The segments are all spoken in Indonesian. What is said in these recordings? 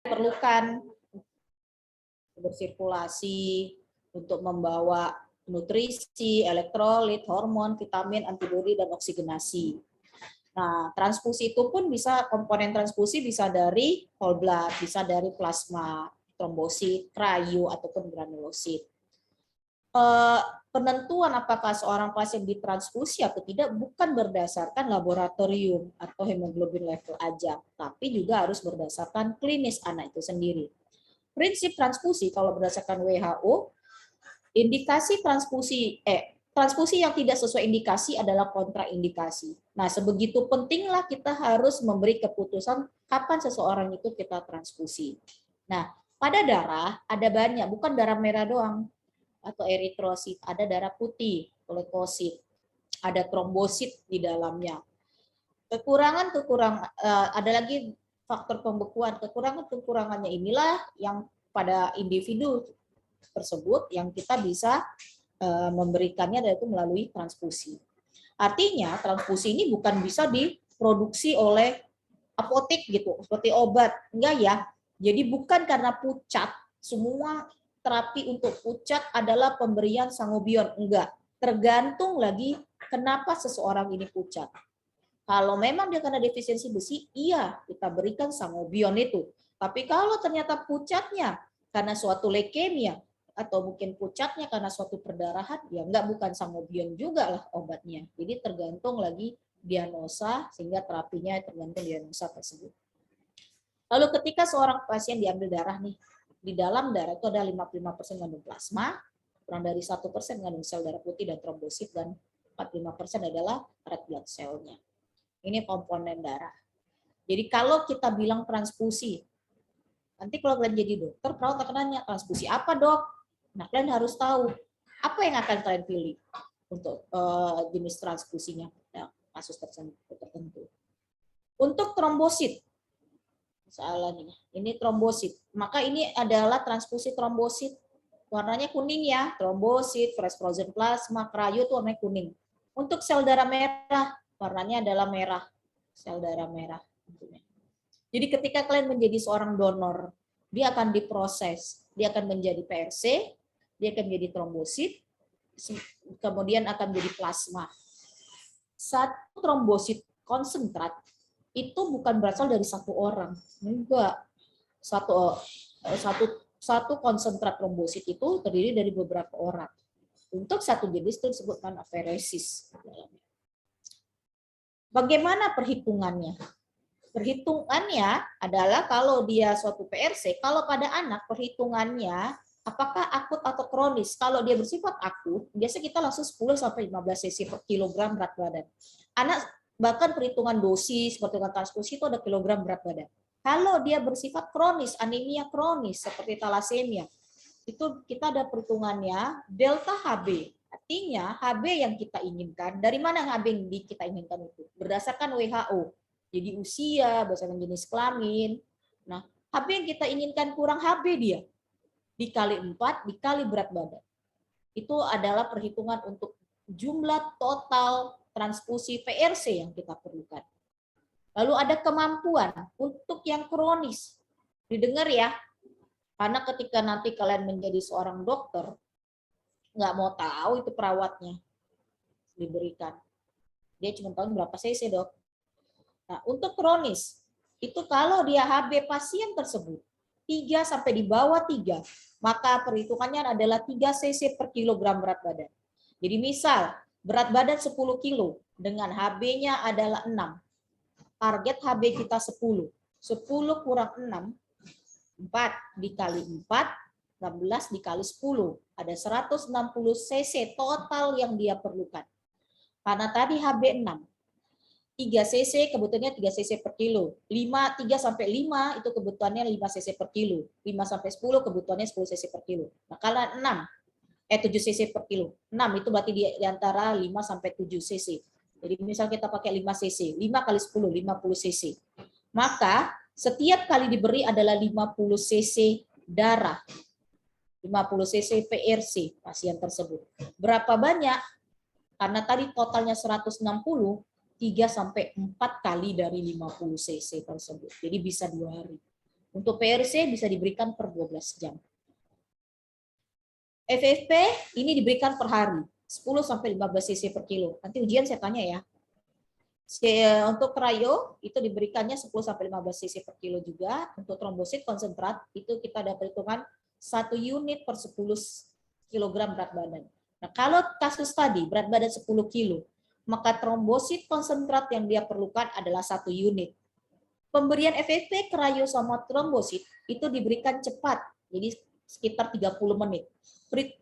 Perlukan bersirkulasi untuk membawa nutrisi, elektrolit, hormon, vitamin, antibodi, dan oksigenasi. Nah, transfusi itu pun bisa, komponen transfusi bisa dari whole blood, bisa dari plasma, trombosit, krayo, ataupun granulosit. Penentuan apakah seorang pasien ditransfusi atau tidak bukan berdasarkan laboratorium atau hemoglobin level aja, tapi juga harus berdasarkan klinis anak itu sendiri. Prinsip transfusi kalau berdasarkan WHO, indikasi transfusi yang tidak sesuai indikasi adalah kontraindikasi. Nah, sebegitu pentinglah kita harus memberi keputusan kapan seseorang itu kita transfusi. Nah, pada darah ada banyak, bukan darah merah doang atau eritrosit, ada darah putih, leukosit, ada trombosit di dalamnya. Ada lagi faktor pembekuan. Kekurangannya inilah yang pada individu tersebut yang kita bisa memberikannya yaitu melalui transfusi. Artinya transfusi ini bukan bisa diproduksi oleh apotek gitu, seperti obat. Enggak ya. Jadi bukan karena pucat, semua terapi untuk pucat adalah pemberian sangobion. Enggak. Tergantung lagi kenapa seseorang ini pucat. Kalau memang dia karena defisiensi besi, iya kita berikan sangobion itu. Tapi kalau ternyata pucatnya karena suatu leukemia, atau mungkin pucatnya karena suatu perdarahan, ya enggak, bukan sangobion juga lah obatnya. Jadi tergantung lagi diagnosa, sehingga terapinya tergantung diagnosa tersebut. Lalu ketika seorang pasien diambil darah nih, di dalam darah itu ada 55% mengandung plasma, kurang dari 1% mengandung sel darah putih dan trombosit, dan 45% adalah red blood cell-nya. Ini komponen darah. Jadi kalau kita bilang transfusi, nanti kalau kalian jadi dokter, perawat akan nanya, transfusi apa dok? Nah, kalian harus tahu apa yang akan kalian pilih untuk jenis transfusinya, nah, kasus tertentu. Untuk trombosit, salah nih, ini trombosit. Maka ini adalah transfusi trombosit. Warnanya kuning ya, trombosit, fresh frozen plasma, krayo itu warnanya kuning. Untuk sel darah merah, warnanya adalah merah, sel darah merah. Jadi ketika kalian menjadi seorang donor, dia akan diproses, dia akan menjadi PRC, dia akan menjadi trombosit, kemudian akan menjadi plasma. Satu trombosit konsentrat itu bukan berasal dari satu orang, enggak. Satu konsentrat trombosit itu terdiri dari beberapa orang. Untuk satu jenis itu disebutkan aferesis. Bagaimana perhitungannya? Perhitungannya adalah kalau dia suatu PRC, kalau pada anak perhitungannya apakah akut atau kronis. Kalau dia bersifat akut, biasa kita langsung 10 sampai 15 cc per kilogram berat badan. Anak bahkan perhitungan dosis, perhitungan transfusi itu ada kilogram berat badan. Kalau dia bersifat kronis, anemia kronis seperti talasemia, itu kita ada perhitungannya delta HB. Artinya HB yang kita inginkan, dari mana HB yang kita inginkan itu? Berdasarkan WHO. Jadi usia, berdasarkan jenis kelamin. Nah, HB yang kita inginkan kurang HB dia. Dikali 4, dikali berat badan. Itu adalah perhitungan untuk jumlah total transfusi PRC yang kita perlukan. Lalu ada kemampuan untuk yang kronis. Didengar ya, karena ketika nanti kalian menjadi seorang dokter, nggak mau tahu itu perawatnya diberikan. Dia cuma tahu berapa cc dok. Nah, untuk kronis, itu kalau dia HB pasien tersebut 3 sampai di bawah 3, maka perhitungannya adalah 3 cc per kilogram berat badan. Jadi misal, berat badan 10 kilo, dengan HB-nya adalah 6. Target HB kita 10. 10 kurang 6, 4 dikali 4, 16 dikali 10. Ada 160 cc total yang dia perlukan. Karena tadi HB 6. 3 cc kebutuhannya 3 cc per kilo. 3 sampai 5 itu kebutuhannya 5 cc per kilo. 5 sampai 10 kebutuhannya 10 cc per kilo. Nah, kalau 7 cc per kilo. 6 itu berarti di antara 5 sampai 7 cc. Jadi misal kita pakai 5 cc, 5 kali 10, 50 cc. Maka setiap kali diberi adalah 50 cc darah. 50 cc PRC pasien tersebut. Berapa banyak? Karena tadi totalnya 160, 3 sampai 4 kali dari 50 cc tersebut. Jadi bisa 2 hari. Untuk PRC bisa diberikan per 12 jam. FFP ini diberikan per hari, 10 sampai 15 cc per kilo. Nanti ujian saya tanya ya. Untuk cryo itu diberikannya 10 sampai 15 cc per kilo juga. Untuk trombosit konsentrat itu kita ada perhitungan 1 unit per 10 kilogram berat badan. Nah, kalau kasus tadi berat badan 10 kilo, maka trombosit konsentrat yang dia perlukan adalah 1 unit. Pemberian FFP, cryo sama trombosit itu diberikan cepat, jadi sekitar 30 menit.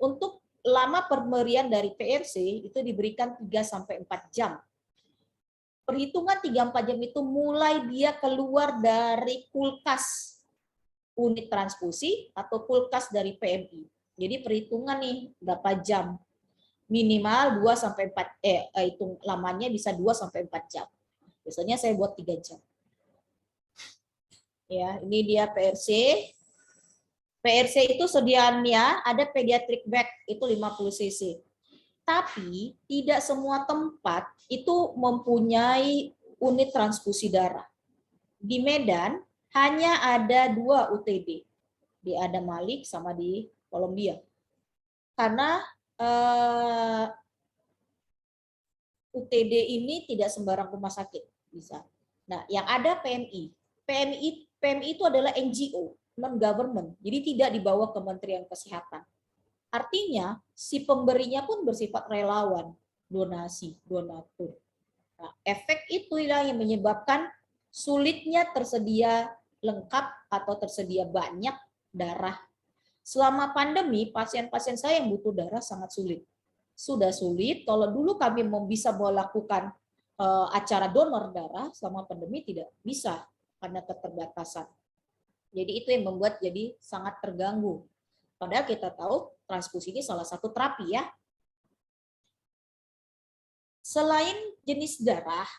Untuk lama pemberian dari PRC itu diberikan 3 sampai 4 jam. Perhitungan 3-4 jam itu mulai dia keluar dari kulkas unit transfusi atau kulkas dari PMI. Jadi perhitungan nih berapa jam. Minimal 2 sampai 4 itu lamanya bisa 2 sampai 4 jam. Biasanya saya buat 3 jam. Ya, ini dia PRC. PRC itu sediaannya ada pediatric bag itu 50 cc. Tapi tidak semua tempat itu mempunyai unit transfusi darah. Di Medan hanya ada 2 UTD, di Adam Malik sama di Kolombia. Karena UTD ini tidak sembarang rumah sakit bisa. Nah, yang ada PMI. PMI itu adalah NGO, non-government, jadi tidak di bawah Kementerian Kesehatan. Artinya, si pemberinya pun bersifat relawan, donasi, donatur. Nah, efek itulah yang menyebabkan sulitnya tersedia lengkap atau tersedia banyak darah. Selama pandemi, pasien-pasien saya yang butuh darah sangat sulit. Sudah sulit, kalau dulu kami bisa melakukan acara donor darah, selama pandemi tidak bisa karena keterbatasan. Jadi itu yang membuat jadi sangat terganggu. Padahal kita tahu transfusi ini salah satu terapi ya. Selain jenis darah,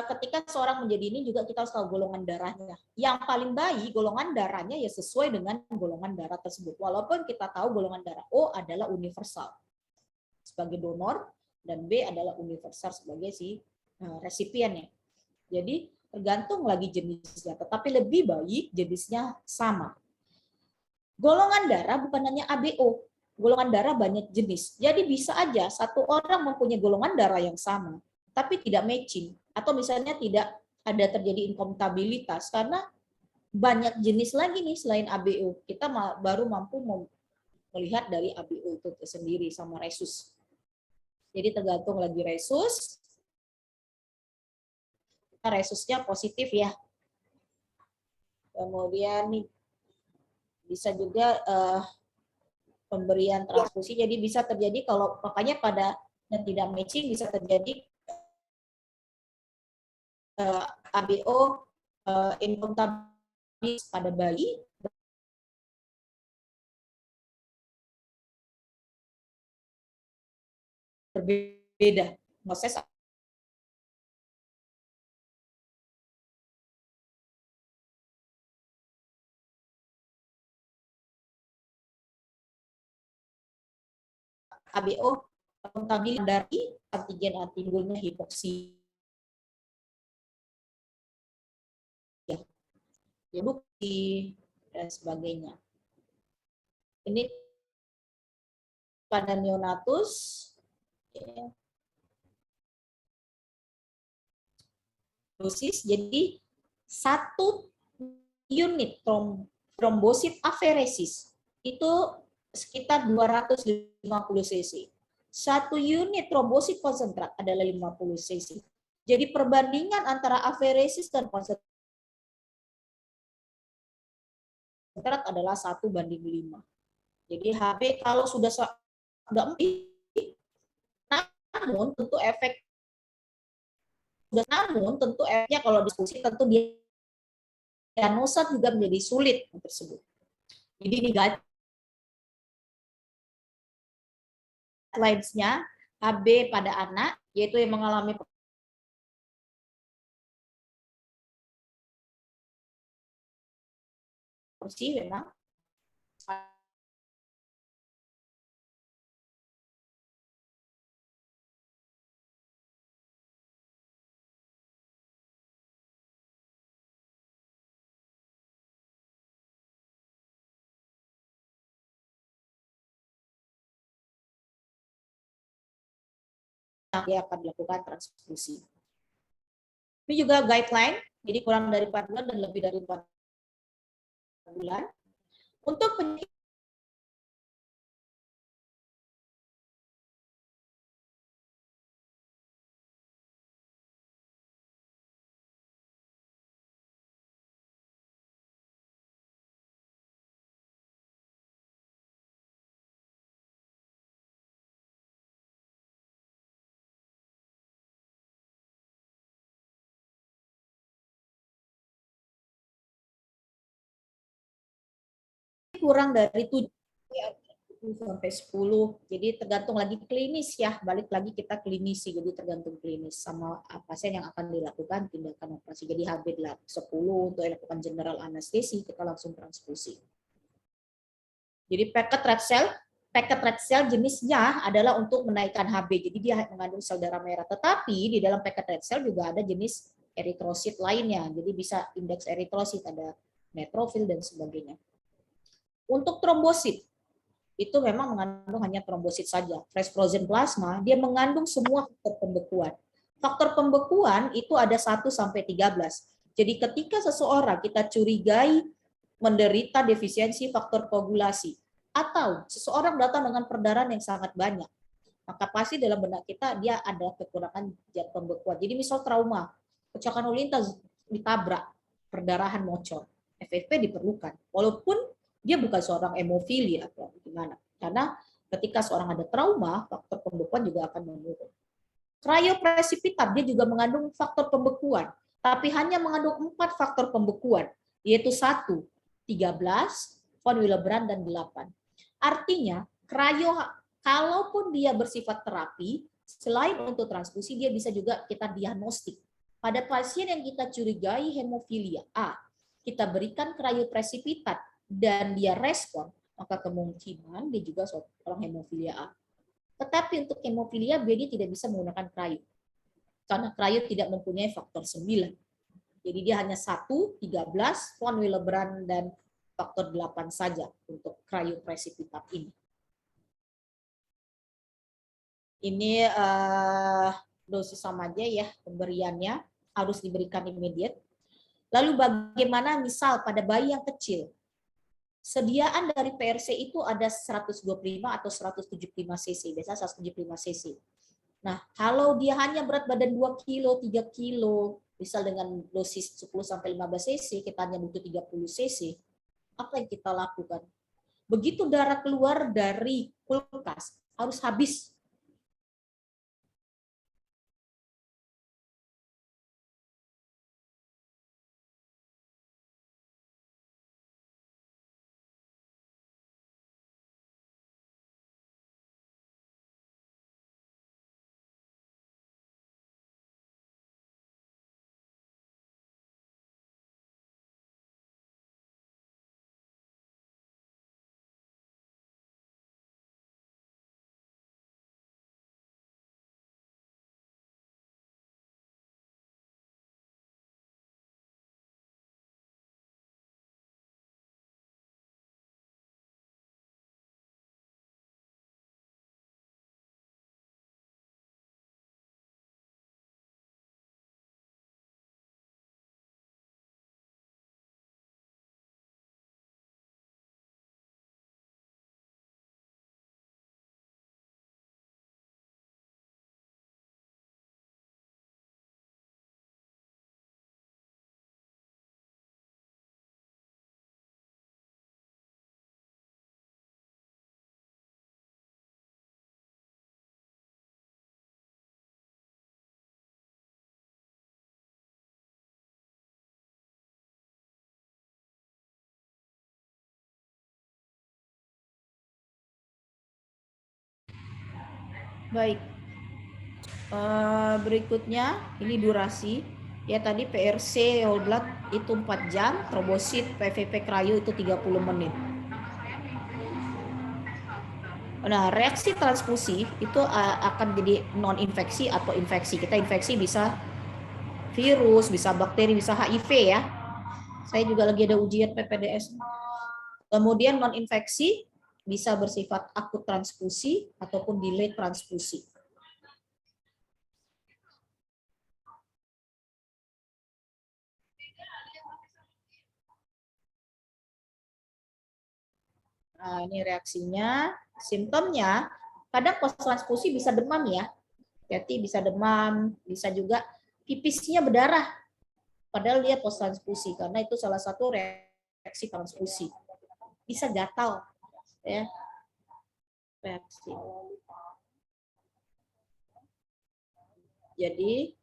ketika seorang menjadi ini juga kita harus tahu golongan darahnya. Yang paling baik golongan darahnya ya sesuai dengan golongan darah tersebut. Walaupun kita tahu golongan darah O adalah universal sebagai donor dan B adalah universal sebagai si resipiennya. Jadi tergantung lagi jenisnya, tetapi lebih baik jenisnya sama. Golongan darah bukan hanya ABO, golongan darah banyak jenis. Jadi bisa aja satu orang mempunyai golongan darah yang sama, tapi tidak matching. Atau misalnya tidak ada terjadi inkompatibilitas karena banyak jenis lagi nih selain ABO. Kita baru mampu melihat dari ABO itu sendiri sama resus. Jadi tergantung lagi resus. Resusnya positif ya. Kemudian nih bisa juga pemberian transfusi, jadi bisa terjadi kalau makanya pada yang tidak matching bisa terjadi ABO inkompatibilitas pada bayi berbeda proses ABO inkompatibilitas dari antigen timbulnya hipoksia dan sebagainya. Ini pada neonatus dosis, jadi 1 unit trombosit aferesis itu sekitar 250 cc. 1 unit trombosit konsentrat adalah 50 cc. Jadi perbandingan antara aferesis dan konsentrat adalah 1:5. Jadi HB kalau sudah 4, namun tentu efeknya kalau diskusi tentu diagnosa juga menjadi sulit tersebut. Jadi ini guidelines-nya HB pada anak yaitu yang mengalami kursi memang dia akan dilakukan transfusi. Ini juga guideline, jadi kurang dari 4 bulan dan lebih dari 4 bulan. Untuk penyakit kurang dari 7 sampai 10. Jadi tergantung lagi klinis ya, balik lagi kita klinisi, jadi tergantung klinis sama pasien yang akan dilakukan tindakan operasi. Jadi HB 10 untuk dilakukan general anestesi, kita langsung transfusi. Jadi packet red cell jenisnya adalah untuk menaikkan HB, jadi dia mengandung sel darah merah. Tetapi di dalam packet red cell juga ada jenis eritrosit lainnya, jadi bisa indeks eritrosit, ada neutrofil dan sebagainya. Untuk trombosit, itu memang mengandung hanya trombosit saja. Fresh frozen plasma, dia mengandung semua faktor pembekuan. Faktor pembekuan itu ada 1 sampai 13. Jadi ketika seseorang kita curigai menderita defisiensi faktor koagulasi, atau seseorang datang dengan perdarahan yang sangat banyak, maka pasti dalam benak kita dia ada kekurangan zat pembekuan. Jadi misal trauma, kecelakaan lalu lintas, ditabrak, perdarahan mocor, FFP diperlukan. Walaupun dia bukan seorang hemofilia atau gimana. Karena ketika seorang ada trauma, faktor pembekuan juga akan menurun. Cryoprecipitat dia juga mengandung faktor pembekuan, tapi hanya mengandung 4 faktor pembekuan, yaitu 1, 13, von Willebrand, dan 8. Artinya, kalaupun dia bersifat terapi, selain untuk transfusi, dia bisa juga kita diagnostik. Pada pasien yang kita curigai hemofilia A, kita berikan cryoprecipitat dan dia respon, maka kemungkinan dia juga seorang hemofilia A. Tetapi untuk hemofilia B dia tidak bisa menggunakan cryo. Karena cryo tidak mempunyai faktor 9. Jadi dia hanya 1, 13, von Willebrand, dan faktor 8 saja untuk cryoprecipitat ini. Ini dosis sama aja ya pemberiannya, harus diberikan immediate. Lalu bagaimana misal pada bayi yang kecil? Sediaan dari PRC itu ada 125 atau 175 cc, biasanya 175 cc. Nah, kalau dia hanya berat badan 2 kilo, 3 kilo, misal dengan dosis 10 sampai 15 cc, kita hanya butuh 30 cc, apa yang kita lakukan? Begitu darah keluar dari kulkas, harus habis. Baik. Berikutnya ini durasi. Ya tadi PRC whole blood itu 4 jam, trombosit PVP cryo itu 30 menit. Nah, reaksi transfusi itu akan jadi non infeksi atau infeksi. Kita infeksi bisa virus, bisa bakteri, bisa HIV ya. Saya juga lagi ada ujian PPDS. Kemudian non infeksi bisa bersifat akut transfusi ataupun delay transfusi. Nah, ini reaksinya, simptomnya, kadang pos transfusi bisa demam ya. Jadi bisa demam, bisa juga pipisnya berdarah. Padahal dia pos transfusi, karena itu salah satu reaksi transfusi. Bisa gatal, ya, reaksi. Jadi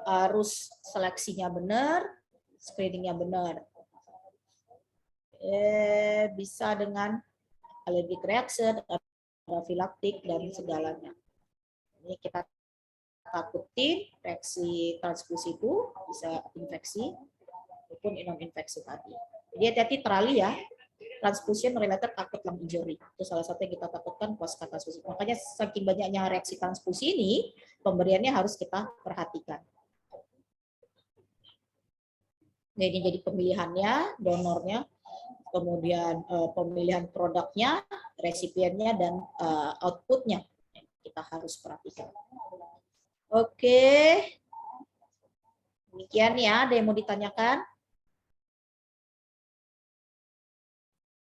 harus seleksinya benar, screeningnya benar. Bisa dengan allergic reaction, anafilaktik, dan segalanya. Ini kita takutin reaksi transfusi itu bisa infeksi maupun non infeksi tadi. Jadi hati-hati terali ya. Transfusion related acute lung injury. Itu salah satu yang kita takutkan pasca transfusi. Makanya saking banyaknya reaksi transfusi ini, pemberiannya harus kita perhatikan. Jadi pemilihannya, donornya, kemudian pemilihan produknya, resipiennya, dan outputnya kita harus perhatikan. Oke, demikian ya. Ada yang mau ditanyakan?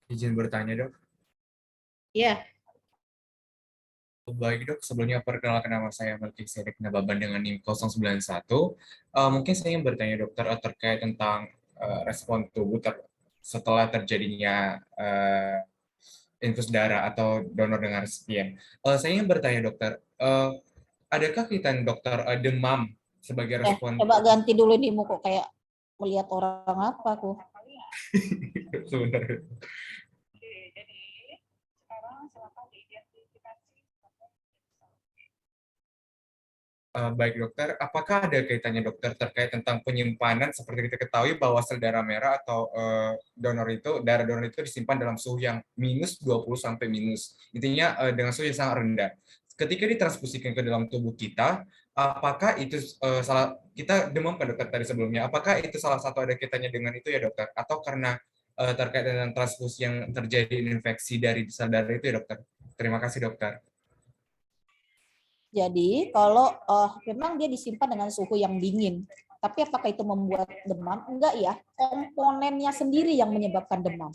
Izin bertanya, Dok. Ya. Baik, Dok. Sebelumnya perkenalkan, nama saya Melkisedek Nababan dengan NIM 091. Mungkin saya ingin bertanya, Dokter, terkait tentang respon tubuh setelah terjadinya infus darah atau donor dengan resipien. Saya ingin bertanya, Dokter, adakah kaitan Dokter demam sebagai respon Coba ganti dulu nih, mau kok kayak melihat orang apa aku. sebenarnya? Baik dokter, apakah ada kaitannya dokter terkait tentang penyimpanan seperti kita ketahui bahwa sel darah merah atau darah donor itu disimpan dalam suhu yang minus 20 sampai minus. Intinya dengan suhu yang sangat rendah. Ketika ditransfusikan ke dalam tubuh kita, apakah itu kita demam kan dokter tadi sebelumnya, apakah itu salah satu ada kaitannya dengan itu ya dokter? Atau karena terkait dengan transfusi yang terjadi infeksi dari sel darah itu ya dokter? Terima kasih dokter. Jadi kalau memang dia disimpan dengan suhu yang dingin, tapi apakah itu membuat demam? Enggak ya, komponennya sendiri yang menyebabkan demam.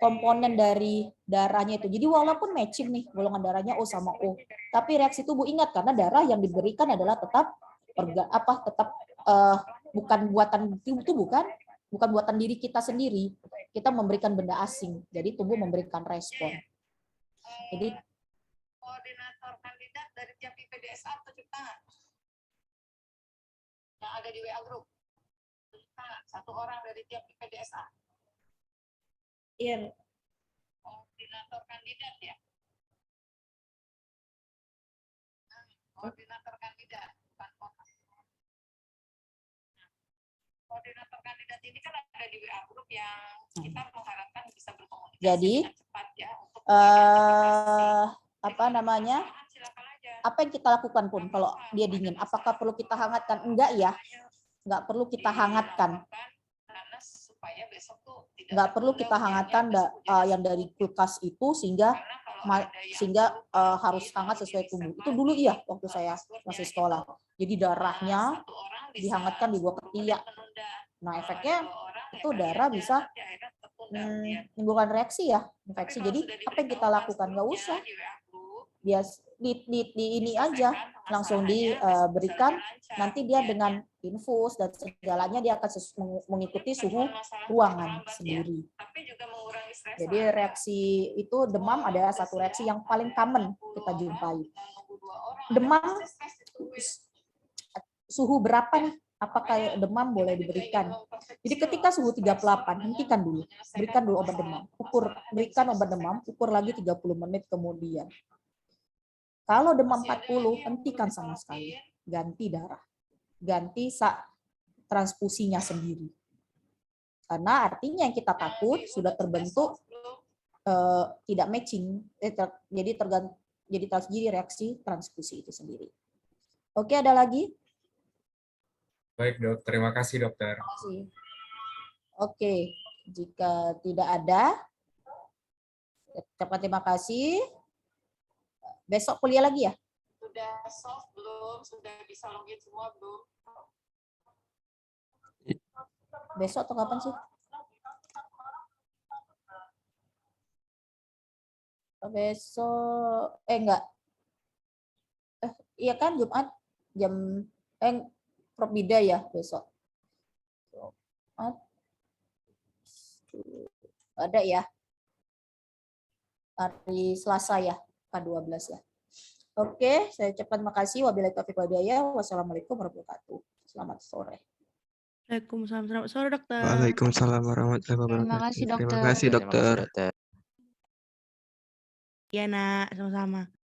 Komponen dari darahnya itu. Jadi walaupun matching nih golongan darahnya O sama O, tapi reaksi tubuh ingat karena darah yang diberikan adalah tetap bukan buatan tubuh kan, bukan buatan diri kita sendiri. Kita memberikan benda asing, jadi tubuh memberikan respon. Jadi koordinator kandidat dari tiap PDSA atau tangan yang ada di WA Group. Satu orang dari tiap PDSA. Iya. Koordinator kandidat ya. Koordinator kandidat, bukan koordinator kandidat ini kan ada di WA Group yang kita mengharapkan bisa berkomunikasi dengan cepat ya. Apa namanya? Apa yang kita lakukan pun kalau dia dingin, apakah perlu kita hangatkan? Enggak ya, enggak perlu kita hangatkan. Enggak perlu kita hangatkan yang dari kulkas itu sehingga harus hangat sesuai tubuh. Itu dulu iya waktu saya masih sekolah. Jadi darahnya dihangatkan dibawa ke ketiak. Nah efeknya itu darah bisa menimbulkan reaksi ya, infeksi. Jadi apa yang kita lakukan? Nggak usah. Bias di ini aja langsung diberikan, nanti dia dengan infus dan segalanya dia akan mengikuti suhu ruangan sendiri. Jadi reaksi itu demam ada satu reaksi yang paling common kita jumpai. Demam suhu berapa nih? Apakah demam boleh diberikan? Jadi ketika suhu 38, hentikan dulu. Berikan dulu obat demam. Berikan obat demam, ukur lagi 30 menit kemudian. Kalau demam 40, hentikan sama sekali. Ganti darah. Ganti transfusinya sendiri. Karena artinya yang kita takut sudah terbentuk tidak matching. Jadi terjadi reaksi transfusi itu sendiri. Oke, ada lagi? Baik dok, terima kasih dokter. Terima kasih. Oke, jika tidak ada, terima kasih. Besok kuliah lagi ya? Sudah soft belum? Sudah bisa login semua belum? Besok atau kapan sih? besok enggak. Iya kan Jumat jam Prof Bida ya besok. Jumat ada ya. Hari Selasa ya, K12 ya. Oke, saya ucapkan makasih. Wabillahi taufiq wal hidayah. Wassalamualaikum warahmatullahi wabarakatuh. Selamat sore. Waalaikumsalam. Selamat sore, dokter. Waalaikumsalam warahmatullahi wabarakatuh. Terima kasih, dokter. Terima kasih, dokter. Iya, Nak. Sama-sama.